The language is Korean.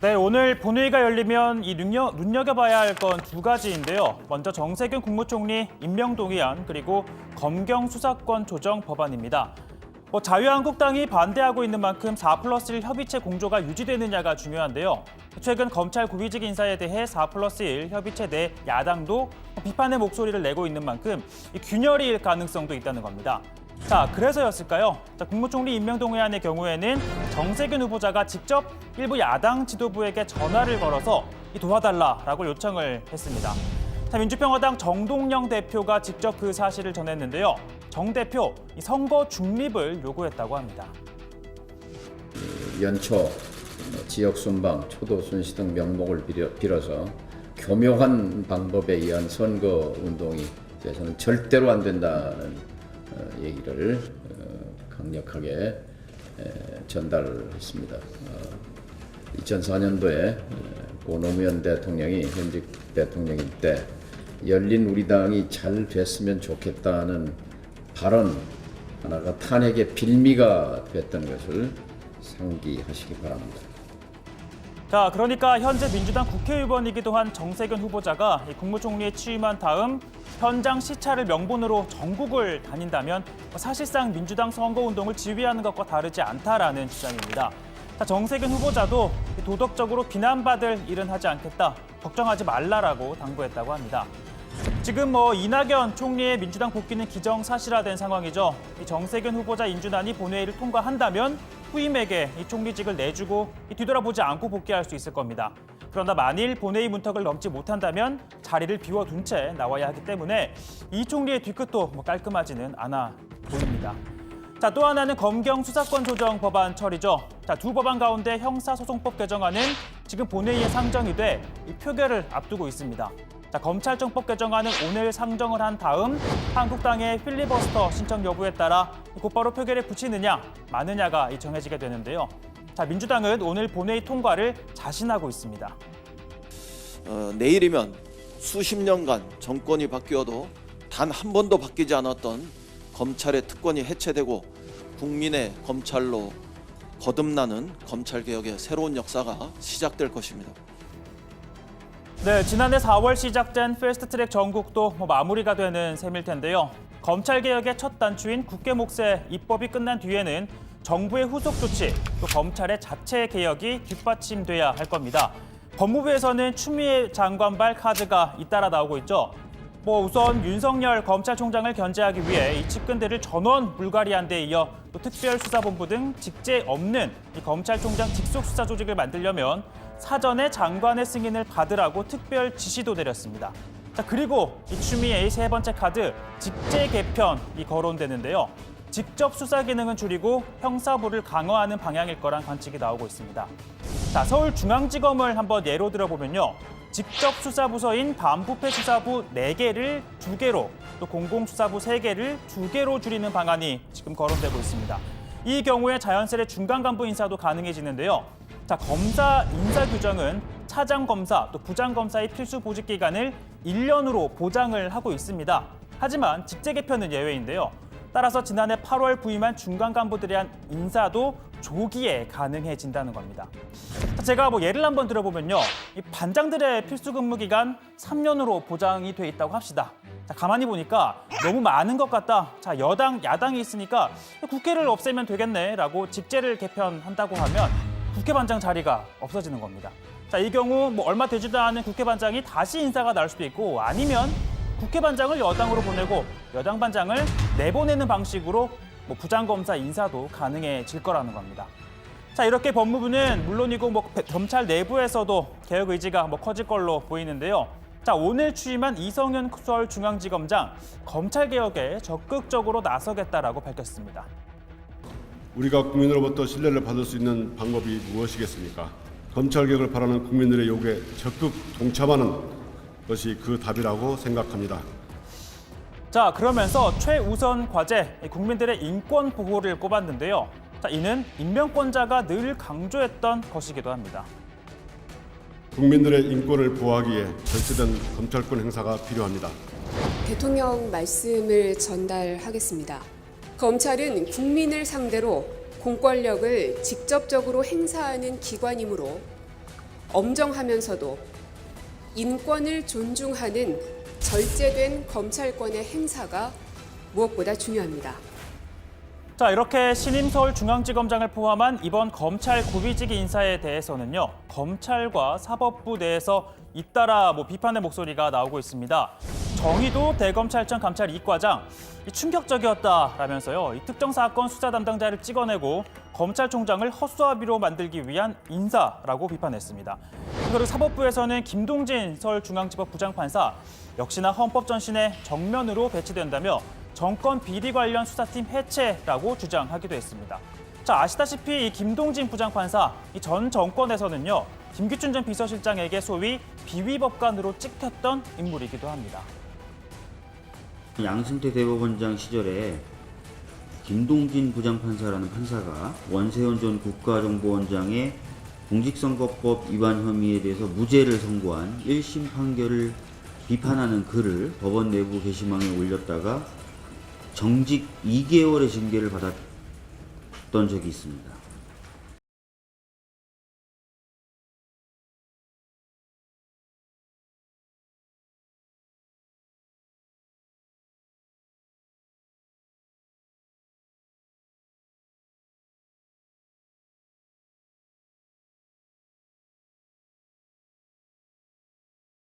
네, 오늘 본회의가 열리면 눈여겨봐야 할 건 두 가지인데요. 먼저 정세균 국무총리 임명동의안 그리고 검경 수사권 조정 법안입니다. 자유한국당이 반대하고 있는 만큼 4+1 협의체 공조가 유지되느냐가 중요한데요. 최근 검찰 고위직 인사에 대해 4+1 협의체 내 야당도 비판의 목소리를 내고 있는 만큼 균열일 가능성도 있다는 겁니다. 자, 그래서였을까요? 국무총리 임명동의안의 경우에는 정세균 후보자가 직접 일부 야당 지도부에게 전화를 걸어서 도와달라라고 요청을 했습니다. 민주평화당 정동영 대표가 직접 그 사실을 전했는데요. 정 대표, 선거 중립을 요구했다고 합니다. 연초, 지역 순방, 초도 순시 등 명목을 빌어서 교묘한 방법에 의한 선거 운동이 저는 절대로 안 된다는 얘기를 강력하게 전달했습니다. 2004년도에 고 노무현 대통령이 현직 대통령일 때 열린 우리당이 잘 됐으면 좋겠다는 발언 하나가 탄핵의 빌미가 됐던 것을 상기하시기 바랍니다. 자, 그러니까 현재 민주당 국회의원이기도 한 정세균 후보자가 국무총리에 취임한 다음 현장 시차를 명분으로 전국을 다닌다면 사실상 민주당 선거운동을 지휘하는 것과 다르지 않다라는 주장입니다. 자, 정세균 후보자도 도덕적으로 비난받을 일은 하지 않겠다, 걱정하지 말라라고 당부했다고 합니다. 지금 이낙연 총리의 민주당 복귀는 기정사실화된 상황이죠. 이 정세균 후보자 인준안이 본회의를 통과한다면 후임에게 이 총리직을 내주고 뒤돌아보지 않고 복귀할 수 있을 겁니다. 그러나 만일 본회의 문턱을 넘지 못한다면 자리를 비워둔 채 나와야 하기 때문에 이 총리의 뒤끝도 깔끔하지는 않아 보입니다. 자, 또 하나는 검경 수사권 조정 법안 처리죠. 자, 두 법안 가운데 형사소송법 개정안은 지금 본회의에 상정이 돼 이 표결을 앞두고 있습니다. 자, 검찰청법 개정안은 오늘 상정을 한 다음 한국당의 필리버스터 신청 여부에 따라 곧바로 표결에 붙이느냐 마느냐가 정해지게 되는데요. 자, 민주당은 오늘 본회의 통과를 자신하고 있습니다. 내일이면 수십 년간 정권이 바뀌어도 단 한 번도 바뀌지 않았던 검찰의 특권이 해체되고 국민의 검찰로 거듭나는 검찰개혁의 새로운 역사가 시작될 것입니다. 네, 지난해 4월 시작된 패스트트랙 전국도 마무리가 되는 셈일 텐데요. 검찰개혁의 첫 단추인 국회 몫의 입법이 끝난 뒤에는 정부의 후속 조치, 또 검찰의 자체 개혁이 뒷받침돼야 할 겁니다. 법무부에서는 추미애 장관발 카드가 잇따라 나오고 있죠. 우선 윤석열 검찰총장을 견제하기 위해 이 측근들을 전원 불가리한 데 이어 또 특별수사본부 등 직제 없는 이 검찰총장 직속 수사 조직을 만들려면 사전에 장관의 승인을 받으라고 특별 지시도 내렸습니다. 자, 그리고 이 추미애의 세 번째 카드, 직제 개편이 거론되는데요. 직접 수사 기능은 줄이고 형사부를 강화하는 방향일 거란 관측이 나오고 있습니다. 자, 서울중앙지검을 한번 예로 들어보면요. 직접 수사 부서인 반부패 수사부 4개를 2개로, 또 공공수사부 3개를 2개로 줄이는 방안이 지금 거론되고 있습니다. 이 경우에 자연스레 중간 간부 인사도 가능해지는데요. 자, 검사 인사 규정은 차장 검사, 또 부장 검사의 필수 보직 기간을 1년으로 보장을 하고 있습니다. 하지만 직제 개편은 예외인데요. 따라서 지난해 8월 부임한 중간 간부들에 대한 인사도 조기에 가능해진다는 겁니다. 자, 제가 예를 한번 들어보면요. 이 반장들의 필수 근무 기간 3년으로 보장이 돼 있다고 합시다. 자, 가만히 보니까 너무 많은 것 같다. 자, 야당이 있으니까 국회를 없애면 되겠네라고 직제를 개편한다고 하면 국회반장 자리가 없어지는 겁니다. 자, 이 경우 얼마 되지도 않은 국회반장이 다시 인사가 날 수도 있고, 아니면 국회반장을 여당으로 보내고 여당 반장을 내보내는 방식으로 부장검사 인사도 가능해질 거라는 겁니다. 자, 이렇게 법무부는 물론이고 검찰 내부에서도 개혁 의지가 커질 걸로 보이는데요. 자, 오늘 취임한 이성윤 서울중앙지검장, 검찰개혁에 적극적으로 나서겠다라고 밝혔습니다. 우리가 국민으로부터 신뢰를 받을 수 있는 방법이 무엇이겠습니까? 검찰개혁을 바라는 국민들의 요구에 적극 동참하는 것이 그 답이라고 생각합니다. 자, 그러면서 최우선 과제, 국민들의 인권 보호를 꼽았는데요. 자, 이는 임명권자가 늘 강조했던 것이기도 합니다. 국민들의 인권을 보호하기 위해 절제된 검찰권 행사가 필요합니다. 대통령 말씀을 전달하겠습니다. 검찰은 국민을 상대로 공권력을 직접적으로 행사하는 기관이므로 엄정하면서도 인권을 존중하는 절제된 검찰권의 행사가 무엇보다 중요합니다. 자, 이렇게 신임 서울중앙지검장을 포함한 이번 검찰 고위직 인사에 대해서는요, 검찰과 사법부 내에서 잇따라 비판의 목소리가 나오고 있습니다. 정의도 대검찰청 감찰 2과장, 충격적이었다라면서요, 이 특정 사건 수사 담당자를 찍어내고 검찰총장을 헛수아비로 만들기 위한 인사라고 비판했습니다. 그리고 사법부에서는 김동진 서울중앙지법 부장판사 역시나 헌법 전신에 정면으로 배치된다며 정권 비리 관련 수사팀 해체라고 주장하기도 했습니다. 자, 아시다시피 이 김동진 부장판사 이 전 정권에서는요, 김기춘 전 비서실장에게 소위 비위법관으로 찍혔던 인물이기도 합니다. 양승태 대법원장 시절에 김동진 부장판사라는 판사가 원세훈 전 국가정보원장의 공직선거법 위반 혐의에 대해서 무죄를 선고한 1심 판결을 비판하는 글을 법원 내부 게시망에 올렸다가 정직 2개월의 징계를 받았던 적이 있습니다.